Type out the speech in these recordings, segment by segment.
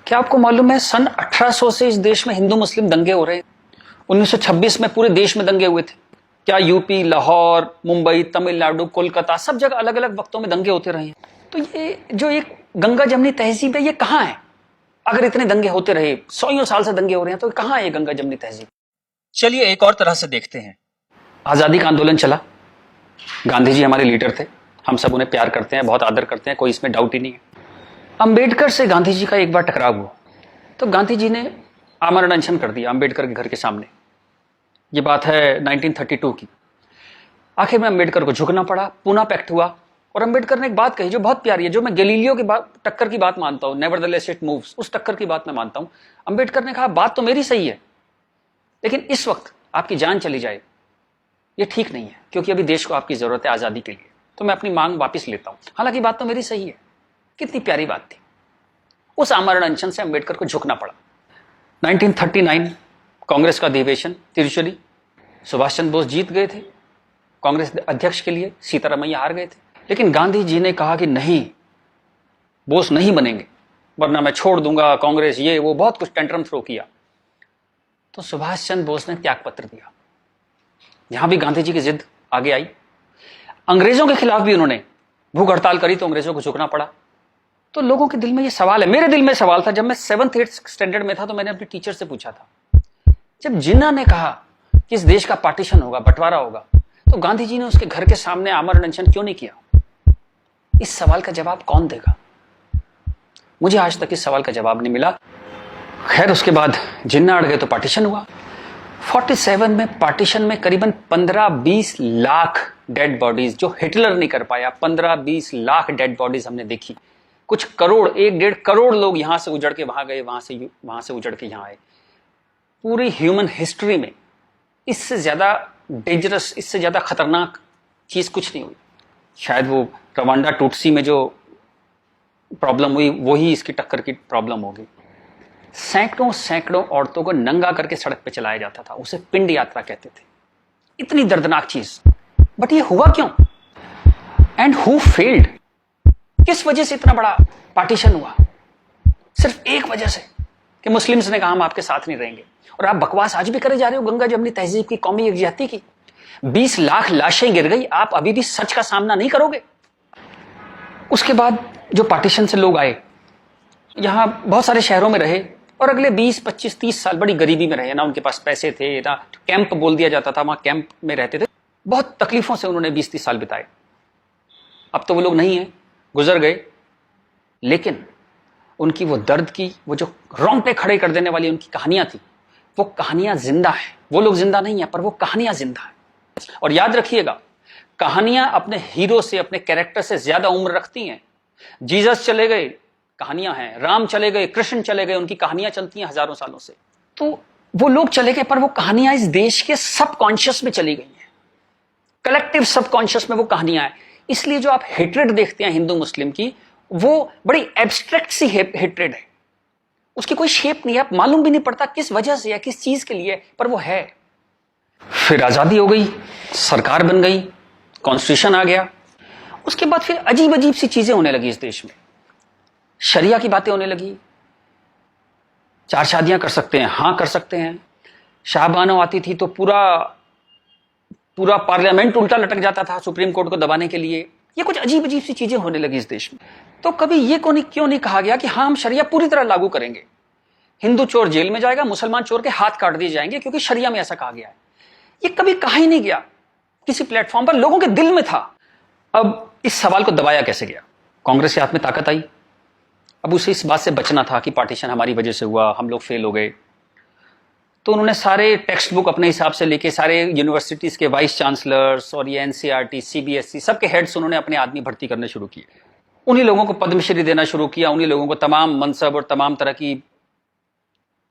क्या आपको मालूम है सन 1800 से इस देश में हिंदू मुस्लिम दंगे हो रहे हैं। 1926 में पूरे देश में दंगे हुए थे। क्या यूपी, लाहौर, मुंबई, तमिलनाडु, कोलकाता सब जगह अलग अलग वक्तों में दंगे होते रहे हैं। तो ये जो एक गंगा जमनी तहजीब है ये कहाँ है? अगर इतने दंगे होते रहे, सौ साल से दंगे हो रहे हैं, तो कहाँ है ये गंगा जमनी तहजीब? चलिए एक और तरह से देखते हैं। आजादी का आंदोलन चला, गांधी जी हमारे लीडर थे, हम सब उन्हें प्यार करते हैं, बहुत आदर करते हैं, कोई इसमें डाउट ही नहीं है। अंबेडकर से गांधी जी का एक बार टकराव हुआ तो गांधी जी ने आमरण अनशन कर दिया अंबेडकर के घर के सामने। ये बात है 1932 की। आखिर में अंबेडकर को झुकना पड़ा, पूना पैक्ट हुआ और अंबेडकर ने एक बात कही जो बहुत प्यारी है, जो मैं गैलीलियो की बात, टक्कर की बात मानता हूं, नेवरदलेस इट मूव्स, उस टक्कर की बात मैं मानता हूं। अंबेडकर ने कहा बात तो मेरी सही है, लेकिन इस वक्त आपकी जान चली जाए ये ठीक नहीं है, क्योंकि अभी देश को आपकी जरूरत है आजादी के लिए, तो मैं अपनी मांग वापस लेता हूं। हालांकि बात तो मेरी सही है। कितनी प्यारी बात थी। उस आमरण अनशन से अंबेडकर को झुकना पड़ा। 1939 कांग्रेस का अधिवेशन तिरुचुरी, सुभाष चंद्र बोस जीत गए थे कांग्रेस अध्यक्ष के लिए, सीतारामैया हार गए थे। लेकिन गांधी जी ने कहा कि नहीं, बोस नहीं बनेंगे वरना मैं छोड़ दूंगा कांग्रेस, ये वो बहुत कुछ टेंट्रम थ्रो किया। तो सुभाष चंद्र बोस ने त्याग पत्र दिया। यहां भी गांधी जी की जिद आगे आई। अंग्रेजों के खिलाफ भी उन्होंने भूख हड़ताल करी तो अंग्रेजों को झुकना पड़ा। तो लोगों के दिल में ये सवाल है, मेरे दिल में सवाल था, जब मैं 7th 8th स्टैंडर्ड में था तो मैंने अपने टीचर से पूछा था, जब जिन्ना ने कहा कि इस देश का पार्टीशन होगा, बंटवारा होगा, तो गांधी जी ने उसके घर के सामने आमरण अनशन क्यों नहीं किया? इस सवाल का जवाब कौन देगा? मुझे आज तक इस सवाल का जवाब नहीं मिला। खैर उसके बाद जिन्ना अड़ गए तो पार्टीशन हुआ। 47 में पार्टीशन में करीबन 15-20 लाख डेड बॉडीज, जो हिटलर नहीं कर पाया, 15-20 लाख डेड बॉडीज हमने देखी। कुछ करोड़, 1-1.5 करोड़ लोग यहां से उजड़ के वहां गए, वहां से उजड़ के यहां आए। पूरी ह्यूमन हिस्ट्री में इससे ज्यादा डेंजरस, इससे ज्यादा खतरनाक चीज कुछ नहीं हुई। शायद वो रवांडा टूटसी में जो प्रॉब्लम हुई वही इसकी टक्कर की प्रॉब्लम होगी। सैकड़ों औरतों को नंगा करके सड़क पे चलाया जाता था, उसे पिंड यात्रा कहते थे। इतनी दर्दनाक चीज, बट ये हुआ क्यों? And who failed? किस वजह से इतना बड़ा पार्टीशन हुआ? सिर्फ एक वजह से कि मुस्लिम्स ने कहा हम आपके साथ नहीं रहेंगे। और आप बकवास आज भी करे जा रहे हो गंगा जमनी तहजीब की, कौमी यकजहती की। 20 लाख लाशें गिर गई, आप अभी भी सच का सामना नहीं करोगे? उसके बाद जो पार्टीशन से लोग आए, यहां बहुत सारे शहरों में रहे और अगले 20, 25, 30 साल बड़ी गरीबी में रहे। ना उनके पास पैसे थे, ना कैंप बोल दिया जाता था, वहां कैंप में रहते थे। बहुत तकलीफों से उन्होंने 20-30 साल बिताए। अब तो वो लोग नहीं है, गुजर गए, लेकिन उनकी वो दर्द की, वो जो रोंगटे खड़े कर देने वाली उनकी कहानियां थी, वो कहानियां जिंदा है। वो लोग जिंदा नहीं है, पर वो कहानियां जिंदा है। और याद रखिएगा, कहानियां अपने हीरो से, अपने कैरेक्टर से ज्यादा उम्र रखती हैं। जीसस चले गए, कहानियां हैं। राम चले गए, कृष्ण चले गए, उनकी कहानियां चलती हैं हजारों सालों से। तो वो लोग चले गए, पर वो कहानियां इस देश के सबकॉन्शियस में चली गई हैं। कलेक्टिव सबकॉन्शियस में वो कहानियां हैं। इसलिए जो आप हेट्रेड देखते हैं हिंदू मुस्लिम की, वो बड़ी एब्स्ट्रैक्ट सी हेट्रेड है। उसकी कोई शेप नहीं है, आप मालूम भी नहीं पड़ता किस वजह से या किस चीज के लिए, पर वो है। फिर आजादी हो गई, सरकार बन गई, कॉन्स्टिट्यूशन आ गया। उसके बाद फिर अजीब अजीब सी चीजें होने लगी इस देश में। शरिया की बातें होने लगी। 4 शादियां कर सकते हैं, हां कर सकते हैं। शाहबानो आती थी तो पूरा पार्लियामेंट उल्टा लटक जाता था सुप्रीम कोर्ट को दबाने के लिए। ये कुछ अजीब अजीब सी चीजें होने लगी इस देश में। तो कभी ये क्यों नहीं कहा गया कि हाँ हम शरिया पूरी तरह लागू करेंगे, हिंदू चोर जेल में जाएगा, मुसलमान चोर के हाथ काट दिए जाएंगे, क्योंकि शरिया में ऐसा कहा गया है। ये कभी कहा ही नहीं गया किसी प्लेटफॉर्म पर, लोगों के दिल में था। अब इस सवाल को दबाया कैसे गया? कांग्रेस के हाथ में ताकत आई। अब उसे इस बात से बचना था कि पार्टीशन हमारी वजह से हुआ, हम लोग फेल हो गए। तो उन्होंने सारे टेक्स्ट बुक अपने हिसाब से लेके, सारे यूनिवर्सिटीज के वाइस चांसलर्स और ये एनसीईआरटी, सीबीएसई, सबके हेड्स उन्होंने अपने आदमी भर्ती करने शुरू किए। उन्हीं लोगों को पद्मश्री देना शुरू किया, उन्हीं लोगों को तमाम मनसब और तमाम तरह की,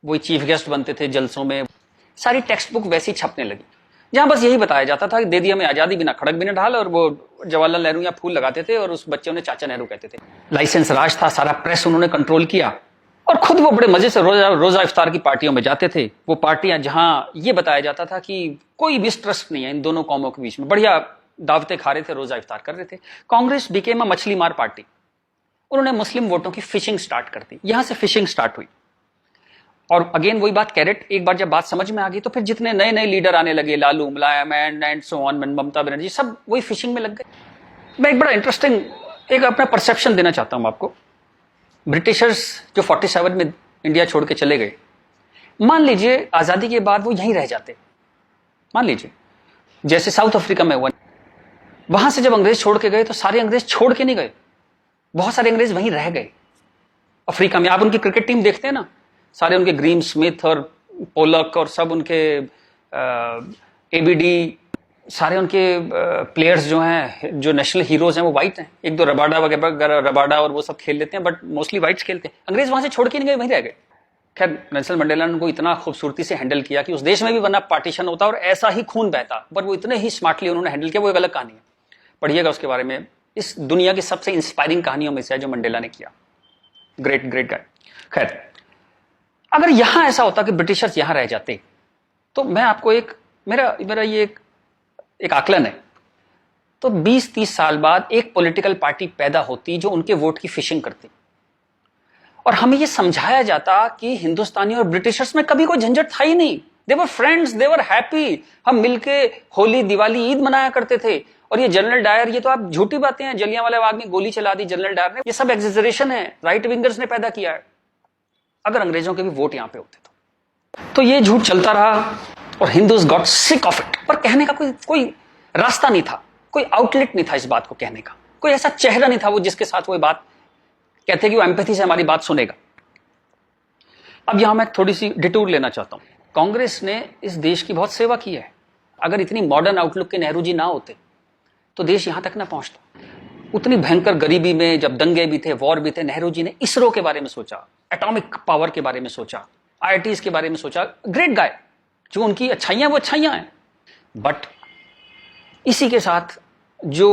वही चीफ गेस्ट बनते थे जलसों में। सारी टेक्स्ट बुक वैसी छपने लगी, जहां बस यही बताया जाता था कि दे दिया हमें आजादी, बिना खड़क बिना ढाल। और वो जवाहरलाल नेहरू या फूल लगाते थे और उस बच्चे उन्हें चाचा नेहरू कहते थे। लाइसेंस राज था, सारा प्रेस उन्होंने कंट्रोल किया। और खुद वो बड़े मजे से रोजा इफ्तार की पार्टियों में जाते थे। वो पार्टियां जहां ये बताया जाता था कि कोई मिसट्रस्ट नहीं है इन दोनों कौमों के बीच में, बढ़िया दावतें खा रहे थे, रोजा इफ्तार कर रहे थे। कांग्रेस बिकेम अ मछली मार पार्टी। उन्होंने मुस्लिम वोटों की फिशिंग स्टार्ट कर दी, यहां से फिशिंग स्टार्ट हुई। और अगेन वही बात, कैरेट, एक बार जब बात समझ में आ गई तो फिर जितने नए नए लीडर आने लगे, लालू, मुलायम and so on, Mamata Banerjee, सब वही फिशिंग में लग गए। मैं एक बड़ा इंटरेस्टिंग एक अपना परसेप्शन देना चाहता हूं आपको। ब्रिटिशर्स जो 47 में इंडिया छोड़ के चले गए, मान लीजिए आजादी के बाद वो यहीं रह जाते, मान लीजिए जैसे साउथ अफ्रीका में हुआ, वहां से जब अंग्रेज छोड़ के गए तो सारे अंग्रेज छोड़ के नहीं गए, बहुत सारे अंग्रेज वहीं रह गए अफ्रीका में। आप उनकी क्रिकेट टीम देखते हैं ना, सारे उनके ग्रीम स्मिथ और पोलक और सब उनके एबीडी, सारे उनके प्लेयर्स जो हैं, जो नेशनल हीरोज हैं, वो वाइट हैं। एक दो रबाडा वगैरह, रबाडा और वो सब खेल लेते हैं, बट मोस्टली वाइट्स खेलते हैं। अंग्रेज वहां से छोड़ के नहीं गए, वहीं रह गए। खैर नेल्सन मंडेला ने उनको इतना खूबसूरती से हैंडल किया कि उस देश में भी वरना पार्टीशन होता और ऐसा ही खून बहता, पर वो इतने ही स्मार्टली उन्होंने हैंडल किया। वो एक अलग कहानी है, पढ़िएगा उसके बारे में। इस दुनिया की सबसे इंस्पायरिंग कहानियों में से है जो मंडेला ने किया। Great great guy. खैर, अगर यहां ऐसा होता कि ब्रिटिशर्स यहां रह जाते, तो मैं आपको मेरा ये एक आकलन है, तो 20-30 साल बाद एक पॉलिटिकल पार्टी पैदा होती जो उनके वोट की फिशिंग करती, और हमें यह समझाया जाता कि हिंदुस्तानी और ब्रिटिशर्स में कभी कोई झंझट था ही नहीं। They were friends, they were happy. हम मिलके होली, दिवाली, ईद मनाया करते थे। और ये जनरल डायर, ये तो आप झूठी बातें हैं, जलियांवाला बाग में गोली चला दी जनरल डायर ने, ये सब एग्जेजरेशन है, राइट विंगर्स ने पैदा किया है। अगर अंग्रेजों के भी वोट यहां पे होते तो ये झूठ चलता रहा और Hindus got sick of it. पर कहने का कोई रास्ता नहीं था, कोई आउटलेट नहीं था इस बात को कहने का, कोई ऐसा चेहरा नहीं था वो जिसके साथ वो बात कहते कि वो एम्पैथी से हमारी बात सुनेगा। अब यहां मैं थोड़ी सी डिटूर लेना चाहता हूं। कांग्रेस ने इस देश की बहुत सेवा की है। अगर इतनी मॉडर्न आउटलुक के नेहरू जी ना होते तो देश यहां तक ना पहुंचता। उतनी भयंकर गरीबी में जब दंगे भी थे, वॉर भी थे, नेहरू जी ने इसरो के बारे में सोचा, एटॉमिक पावर के बारे में सोचा, आईआईटीज के बारे में सोचा। Great guy. जो उनकी अच्छाइयां वो अच्छाइयां हैं, बट इसी के साथ जो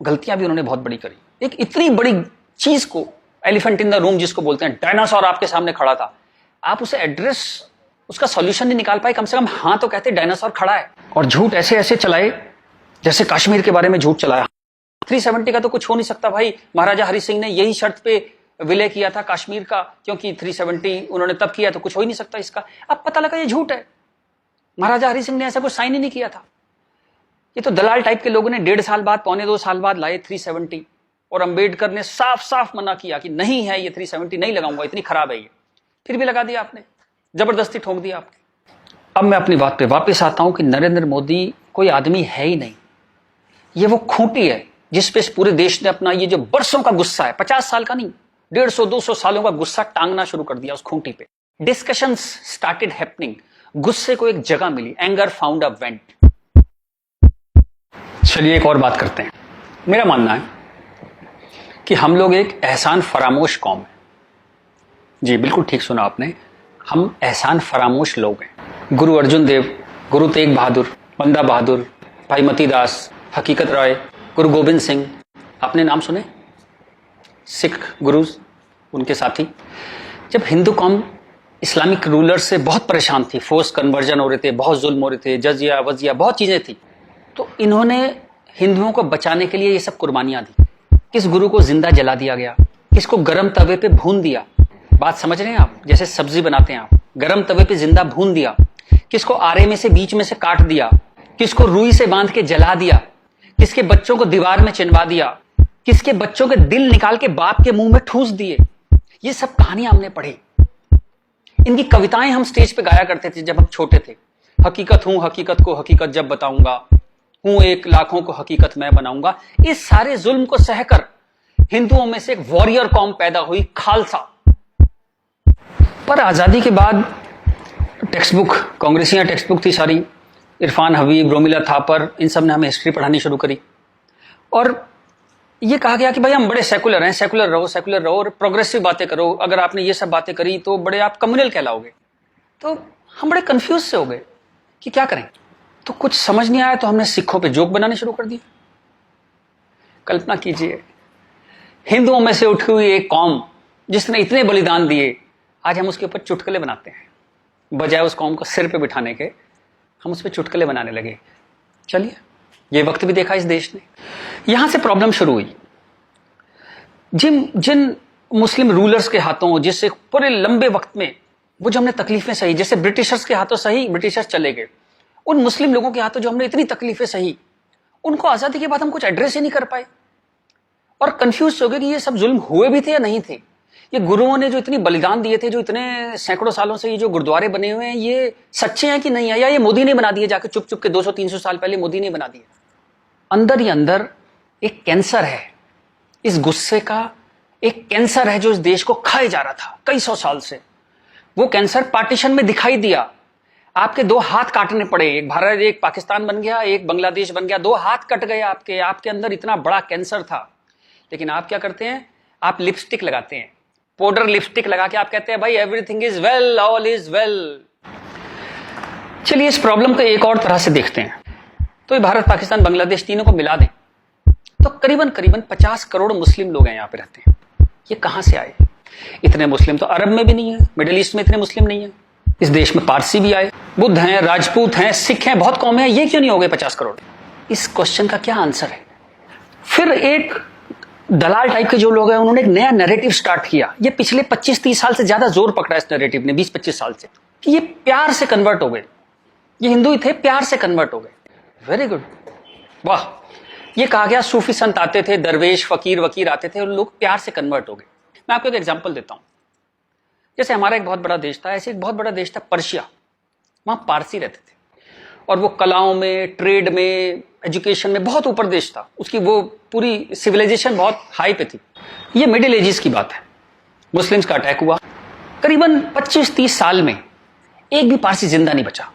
गलतियां भी उन्होंने बहुत बड़ी करी। एक इतनी बड़ी चीज को, एलिफेंट इन द रूम जिसको बोलते हैं, डायनासोर आपके सामने खड़ा था, आप उसे एड्रेस, उसका सॉल्यूशन नहीं निकाल पाए। कम से कम हाँ तो कहते डायनासोर खड़ा है। और झूठ ऐसे ऐसे चलाए, जैसे कश्मीर के बारे में झूठ चलाया। 370 का तो कुछ हो नहीं सकता भाई। महाराजा हरि सिंह ने यही शर्त पे विलय किया था कश्मीर का, क्योंकि 370 उन्होंने तब किया, तो कुछ हो ही नहीं सकता इसका। अब पता लगा ये झूठ है, महाराजा हरि सिंह ने ऐसा कुछ साइन ही नहीं किया था। ये तो दलाल टाइप के लोगों ने 1.5 साल बाद, 1.25 साल बाद लाए 370, और अंबेडकर ने साफ साफ मना किया कि नहीं है ये 370 नहीं लगाऊंगा, इतनी खराब है ये। फिर भी लगा दिया आपने, जबरदस्ती ठोक दिया आपने। अब मैं अपनी बात पे वापस आता हूं कि नरेंद्र मोदी कोई आदमी है ही नहीं, ये वो खूंटी है जिस पे पूरे देश ने अपना ये जो बरसों का गुस्सा है, 50 साल का नहीं, 150-200 सालों का गुस्सा टांगना शुरू कर दिया उस खूंटी पे। डिस्कशंस स्टार्टेड हैपनिंग, गुस्से को एक जगह मिली, एंगर फाउंड अ वेंट। चलिए एक और बात करते हैं। मेरा मानना है कि हम लोग एक एहसान फरामोश कौम है। जी बिल्कुल ठीक सुना आपने, हम एहसान फरामोश लोग हैं। गुरु अर्जुन देव, गुरु तेग बहादुर, बंदा बहादुर, भाई मती दास, हकीकत राय, गुरु गोविंद सिंह, आपने नाम सुने, सिख गुरुज, उनके साथी। जब हिंदू कौम इस्लामिक रूलर से बहुत परेशान थी, फोर्स कन्वर्जन हो रहे थे, बहुत जुल्म हो रहे थे, जजिया वजिया बहुत चीजें थी, तो इन्होंने हिंदुओं को बचाने के लिए ये सब कुर्बानियां दी। किस गुरु को जिंदा जला दिया गया, किसको गर्म तवे पे भून दिया, बात समझ रहे हैं आप, जैसे सब्जी बनाते हैं आप, गर्म तवे पे जिंदा भून दिया, किसको आरे में से बीच में से काट दिया, किसको रुई से बांध के जला दिया, किसके बच्चों को दीवार में चिनवा दिया, किसके बच्चों के दिल निकाल के बाप के मुंह में ठूस दिए। ये सब कहानियां हमने पढ़ी, इनकी कविताएं हम स्टेज पे गाया करते थे जब हम छोटे थे। हकीकत हूं, हकीकत को हकीकत जब बताऊंगा, हूं एक लाखों को हकीकत मैं बनाऊंगा। इस सारे जुल्म को सहकर हिंदुओं में से एक वॉरियर कौम पैदा हुई, खालसा। पर आजादी के बाद टेक्स्ट बुक, कांग्रेसियां टेक्स्ट बुक थी सारी, इरफान हबीब, रोमिला थापर, इन सब ने हमें हिस्ट्री पढ़ानी शुरू करी, और ये कहा गया कि भाई हम बड़े सेकुलर हैं, सेकुलर रहो और प्रोग्रेसिव बातें करो। अगर आपने ये सब बातें करी तो बड़े आप कम्युनल कहलाओगे। तो हम बड़े कंफ्यूज से हो गए कि क्या करें। तो कुछ समझ नहीं आया तो हमने सिखों पे जोक बनाने शुरू कर दिए। कल्पना कीजिए, हिंदुओं में से उठी हुई एक कौम जिसने इतने बलिदान दिए, आज हम उसके ऊपर चुटकुले बनाते हैं। बजाय उस कौम को सिर पे बिठाने के हम उस पर चुटकुले बनाने लगे। चलिए, ये वक्त भी देखा इस देश ने। यहां से प्रॉब्लम शुरू हुई। जिन जिन मुस्लिम रूलर्स के हाथों, जिससे पूरे लंबे वक्त में वो जो हमने तकलीफें सही, जैसे ब्रिटिशर्स के हाथों सही, ब्रिटिशर्स चले गए, उन मुस्लिम लोगों के हाथों जो हमने इतनी तकलीफें सही, उनको आजादी के बाद हम कुछ एड्रेस ही नहीं कर पाए और कंफ्यूज हो गए कि ये सब जुल्म हुए भी थे या नहीं थे। ये गुरुओं ने जो इतनी बलिदान दिए थे, जो इतने सैकड़ों सालों से ये जो गुरुद्वारे बने हुए हैं, ये सच्चे हैं कि नहीं है, या ये मोदी ने बना दिए जाके चुप चुप के 200-300 साल पहले मोदी ने बना दिए। अंदर ही अंदर एक कैंसर है, इस गुस्से का एक कैंसर है जो इस देश को खाए जा रहा था कई सौ साल से। वो कैंसर पार्टीशन में दिखाई दिया, आपके दो हाथ काटने पड़े, एक भारत एक पाकिस्तान बन गया, एक बांग्लादेश बन गया, दो हाथ कट गए आपके अंदर इतना बड़ा कैंसर था। लेकिन आप क्या करते हैं, आप लिपस्टिक लगाते हैं, पाउडर लिपस्टिक लगा के आप कहते हैं भाई everything is well, all is well. चलिए इस प्रॉब्लम को एक और तरह से देखते हैं। तो ये भारत पाकिस्तान बांग्लादेश तीनों को मिला दें तो करीबन 50 करोड़ मुस्लिम लोग हैं यहाँ पे रहते हैं। ये कहां से आए? इतने मुस्लिम तो अरब में भी नहीं है, मिडिल ईस्ट में इतने मुस्लिम नहीं है। इस देश में पारसी भी आए, बुद्ध हैं, राजपूत हैं, सिख हैं, बहुत कौम है, ये क्यों नहीं हो गए 50 करोड़? इस क्वेश्चन का क्या आंसर है? फिर एक दलाल टाइप के जो लोग हैं उन्होंने एक नया नैरेटिव स्टार्ट किया। ये पिछले 25-30 साल से ज्यादा जोर पकड़ा इस नैरेटिव ने, 20-25 साल से, कि ये प्यार से कन्वर्ट हो गए, ये हिंदू ही थे, प्यार से कन्वर्ट हो गए। वेरी गुड, वाह। ये कहा गया सूफी संत आते थे, दरवेश फकीर वकीर आते थे, और लोग प्यार से कन्वर्ट हो गए। मैं आपको एक एग्जांपल देता हूं। जैसे हमारा एक बहुत बड़ा देश था, ऐसे एक बहुत बड़ा देश था पर्शिया, वहां पारसी रहते थे और वो कलाओं में, ट्रेड में, एजुकेशन में बहुत ऊपर देश था, उसकी वो पूरी सिविलाइजेशन बहुत हाई पे थी। ये मिडिल एजेस की बात है, मुस्लिम्स का अटैक हुआ, करीबन 25-30 साल में एक भी पारसी जिंदा नहीं बचा,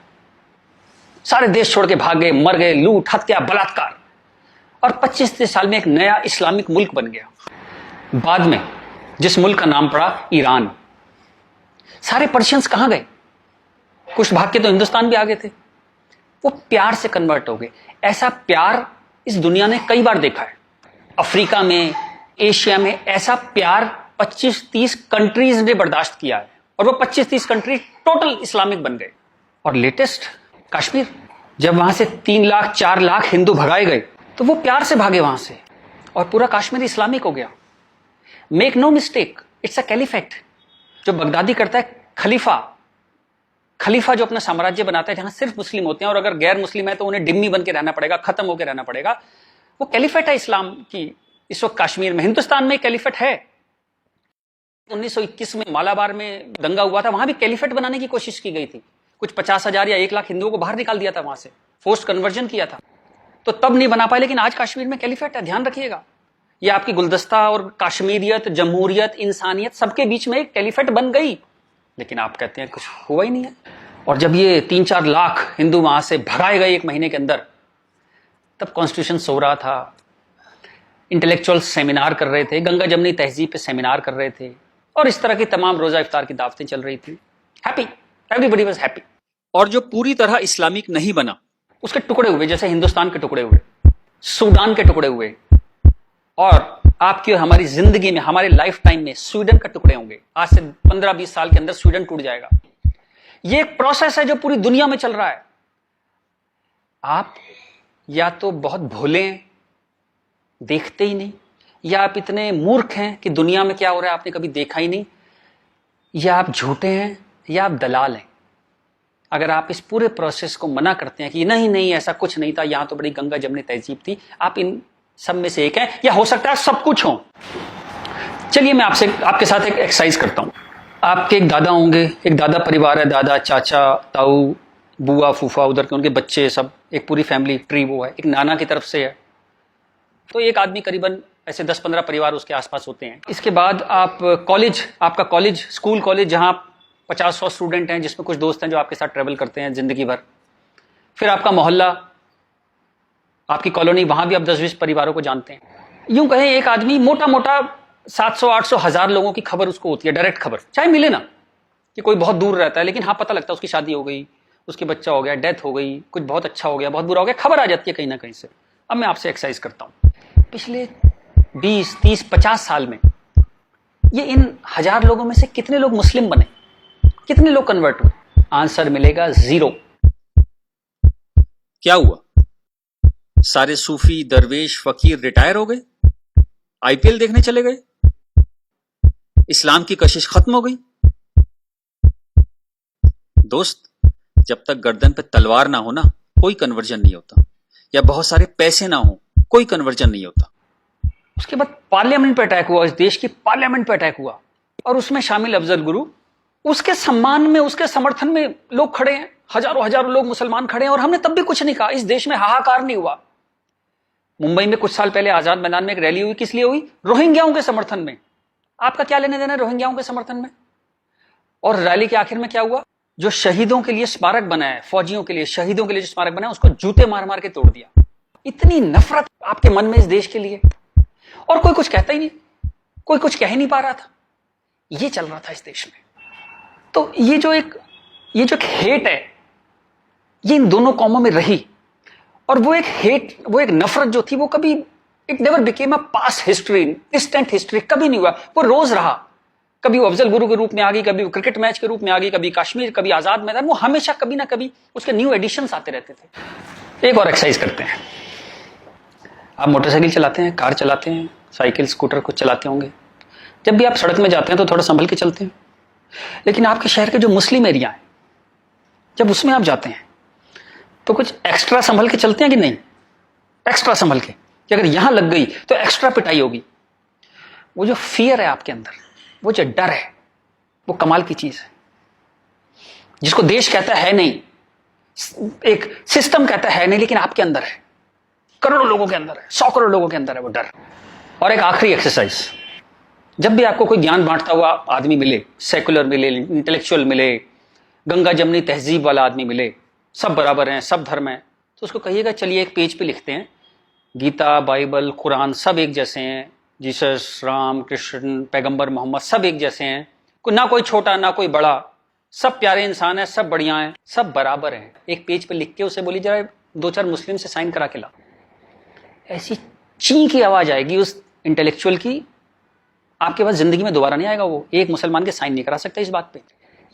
सारे देश छोड़ के भाग गए, मर गए, लूट हत्या बलात्कार, और 25-30 साल में एक नया इस्लामिक मुल्क बन गया। बाद में जिस मुल्क का नाम पड़ा ईरान। सारे पर्शियंस कहां गए? कुछ भाग के तो हिंदुस्तान भी आ गए थे। वो प्यार से कन्वर्ट हो गए। ऐसा प्यार इस दुनिया ने कई बार देखा है, अफ्रीका में, एशिया में, ऐसा प्यार 25-30 कंट्रीज ने बर्दाश्त किया है, और वो 25-30 कंट्री टोटल इस्लामिक बन गए। और लेटेस्ट कश्मीर, जब वहां से 3 लाख 4 लाख हिंदू भगाए गए तो वो प्यार से भागे वहां से, और पूरा कश्मीर इस्लामिक हो गया। Make no mistake, it's a caliphate. जो बगदादी करता है खलीफा जो अपना साम्राज्य बनाता है जहां सिर्फ मुस्लिम होते हैं, और अगर गैर मुस्लिम है तो उन्हें डिम्मी बन के रहना पड़ेगा, खत्म होकर रहना पड़ेगा, वो कैलिफेट है इस्लाम की। इस वक्त कश्मीर में, हिंदुस्तान में कैलिफेट है। 1921 में मालाबार में दंगा हुआ था, वहां भी कैलिफेट बनाने की कोशिश की गई थी। कुछ 50,000 या 1 लाख हिंदुओं को बाहर निकाल दिया था वहां से, फोर्स्ड कन्वर्जन किया था, तो तब नहीं बना पाए। लेकिन आज कश्मीर में कैलिफेट है, ध्यान रखिएगा। ये आपकी गुलदस्ता और कश्मीरियत, जमहूरियत, इंसानियत सबके बीच में एक कैलिफेट बन गई। लेकिन आप कहते हैं कुछ हुआ ही नहीं है। और जब ये 3-4 लाख हिंदू वहां से भगाए गए 1 महीने के अंदर, तब कॉन्स्टिट्यूशन सो रहा था, इंटेलेक्चुअल सेमिनार कर रहे थे, गंगा जमनी तहजीब पे सेमिनार कर रहे थे, और इस तरह की तमाम रोजा इफ्तार की दावतें चल रही थी। Happy, everybody was happy. और जो पूरी तरह इस्लामिक नहीं बना, उसके टुकड़े हुए, जैसे हिंदुस्तान के टुकड़े हुए, सूडान के टुकड़े हुए, और आपकी और हमारी जिंदगी में, हमारे लाइफ टाइम में स्वीडन के टुकड़े होंगे। आज से 15-20 साल के अंदर स्वीडन टूट जाएगा। ये एक प्रोसेस है जो पूरी दुनिया में चल रहा है। आप या तो बहुत भोले हैं, देखते ही नहीं, या आप इतने मूर्ख हैं कि दुनिया में क्या हो रहा है आपने कभी देखा ही नहीं, या आप झूठे हैं, या आप दलाल हैं। अगर आप इस पूरे प्रोसेस को मना करते हैं कि नहीं ऐसा कुछ नहीं था, यहां तो बड़ी गंगा जमनी तहजीब थी, आप इन सब में से एक है, या हो सकता है सब कुछ हो। चलिए मैं आपके साथ एक एक्सरसाइज करता हूं। आपके एक दादा होंगे, एक दादा परिवार है, दादा, चाचा, ताऊ, बुआ, फूफा, उधर के उनके बच्चे, सब एक पूरी फैमिली ट्री वो है। एक नाना की तरफ से है, तो एक आदमी करीबन ऐसे 10-15 परिवार उसके आसपास होते हैं। इसके बाद आप कॉलेज, आपका कॉलेज, स्कूल कॉलेज, जहां 50-100 स्टूडेंट हैं, जिसमें कुछ दोस्त हैं जो आपके साथ ट्रेवल करते हैं जिंदगी भर। फिर आपका मोहल्ला, आपकी कॉलोनी, वहां भी आप 10-20 परिवारों को जानते हैं। यूं कहें एक आदमी मोटा मोटा 700-800 1000 लोगों की खबर उसको होती है, डायरेक्ट खबर, चाहे मिले ना कि कोई बहुत दूर रहता है, लेकिन हाँ पता लगता है उसकी शादी हो गई, उसके बच्चा हो गया, डेथ हो गई, कुछ बहुत अच्छा हो गया, बहुत बुरा हो गया, खबर आ जाती है कहीं ना कहीं से। अब मैं आपसे एक्सरसाइज करता हूं, पिछले 20, 30, 50 साल में ये इन 1000 लोगों में से कितने लोग मुस्लिम बने, कितने लोग कन्वर्ट हुए? आंसर मिलेगा 0। क्या हुआ? सारे सूफी, दरवेश, फकीर रिटायर हो गए, आईपीएल देखने चले गए, इस्लाम की कशिश खत्म हो गई। दोस्त, जब तक गर्दन पे तलवार ना हो ना, कोई कन्वर्जन नहीं होता, या बहुत सारे पैसे ना हो, कोई कन्वर्जन नहीं होता। उसके बाद पार्लियामेंट पे अटैक हुआ, इस देश की पार्लियामेंट पे अटैक हुआ, और उसमें शामिल अफजल गुरु, उसके सम्मान में, उसके समर्थन में लोग खड़े हैं, हजारों हजारों लोग मुसलमान खड़े हैं, और हमने तब भी कुछ नहीं कहा। इस देश में हाहाकार नहीं हुआ। मुंबई में कुछ साल पहले आजाद मैदान में एक रैली हुई, किस लिए हुई? रोहिंग्याओं के समर्थन में। आपका क्या लेने देना रोहिंग्याओं के समर्थन में? और रैली के आखिर में क्या हुआ? जो शहीदों के लिए स्मारक बना है, फौजियों के लिए, शहीदों के लिए जो स्मारक बना है, उसको जूते मार मार के तोड़ दिया। इतनी नफरत आपके मन में इस देश के लिए, और कोई कुछ कहता ही नहीं, कोई कुछ कह ही नहीं पा रहा था। ये चल रहा था इस देश में। तो ये जो एक हेट है, ये इन दोनों कौमों में रही, और वो एक हेट, वो एक नफरत जो थी, वो कभी, it never became a past history, distant history, कभी नहीं हुआ। वो रोज रहा। कभी वो अफजल गुरु के रूप में आ गई, कभी वो क्रिकेट मैच के रूप में आ गई, कभी कश्मीर, कभी आजाद मैदान, वो हमेशा कभी ना कभी उसके न्यू एडिशंस आते रहते थे। एक और एक्सरसाइज करते हैं। आप मोटरसाइकिल चलाते हैं, कार चलाते हैं, साइकिल, स्कूटर कुछ चलाते होंगे। जब भी आप सड़क में जाते हैं तो थोड़ा संभल के चलते हैं। लेकिन आपके शहर के जो मुस्लिम एरिया है, जब उसमें आप जाते हैं तो कुछ एक्स्ट्रा संभल के चलते हैं कि नहीं? एक्स्ट्रा संभल के, कि अगर यहां लग गई तो एक्स्ट्रा पिटाई होगी। वो जो फियर है आपके अंदर, वो जो डर है, वो कमाल की चीज है, जिसको देश कहता है नहीं, एक सिस्टम कहता है नहीं, लेकिन आपके अंदर है, करोड़ों लोगों के अंदर है, 100 करोड़ लोगों के अंदर है वो डर। और एक आखिरी एक्सरसाइज, जब भी आपको कोई ज्ञान बांटता हुआ आदमी मिले, सेकुलर मिले, इंटेलेक्चुअल मिले, गंगा जमनी तहजीब वाला आदमी मिले, सब बराबर हैं, सब धर्म है, तो उसको कहिएगा चलिए एक पेज पे लिखते हैं, गीता, बाइबल, कुरान सब एक जैसे हैं, जीसस, राम, कृष्ण, पैगंबर मोहम्मद सब एक जैसे हैं, ना कोई छोटा ना कोई बड़ा, सब प्यारे इंसान है, सब बढ़िया हैं, सब बराबर हैं। एक पेज पे लिख के उसे बोली जरा 2-4 मुस्लिम से साइन करा के ला। ऐसी ची की आवाज आएगी उस इंटेलेक्चुअल की, आपके पास जिंदगी में दोबारा नहीं आएगा। वो एक मुसलमान के साइन नहीं करा सकता इस बात पे।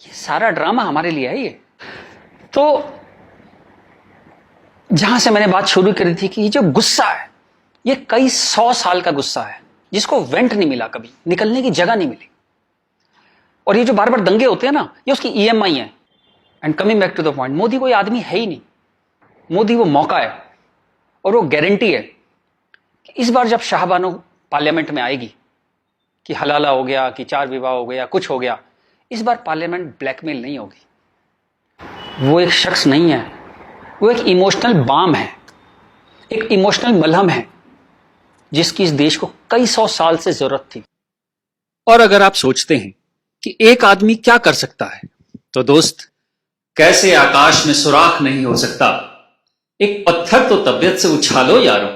ये सारा ड्रामा हमारे लिए है। ये तो जहां से मैंने बात शुरू करी थी कि ये जो गुस्सा है, ये कई 100 साल का गुस्सा है, जिसको वेंट नहीं मिला, कभी निकलने की जगह नहीं मिली। और ये जो बार बार दंगे होते हैं ना, ये उसकी EMI है। And coming back to the point, Modi कोई आदमी है ही नहीं। मोदी वो मौका है, और वो गारंटी है कि इस बार जब शाहबानो पार्लियामेंट में आएगी, कि हलाला हो गया, कि 4 विवाह हो गया, कुछ हो गया, इस बार पार्लियामेंट ब्लैकमेल नहीं होगी। वो एक शख्स नहीं है, वो एक इमोशनल बाम है, एक इमोशनल मलहम है, जिसकी इस देश को कई 100 साल से जरूरत थी। और अगर आप सोचते हैं कि एक आदमी क्या कर सकता है, तो दोस्त, कैसे आकाश में सुराख नहीं हो सकता, एक पत्थर तो तबीयत से उछालो यारो।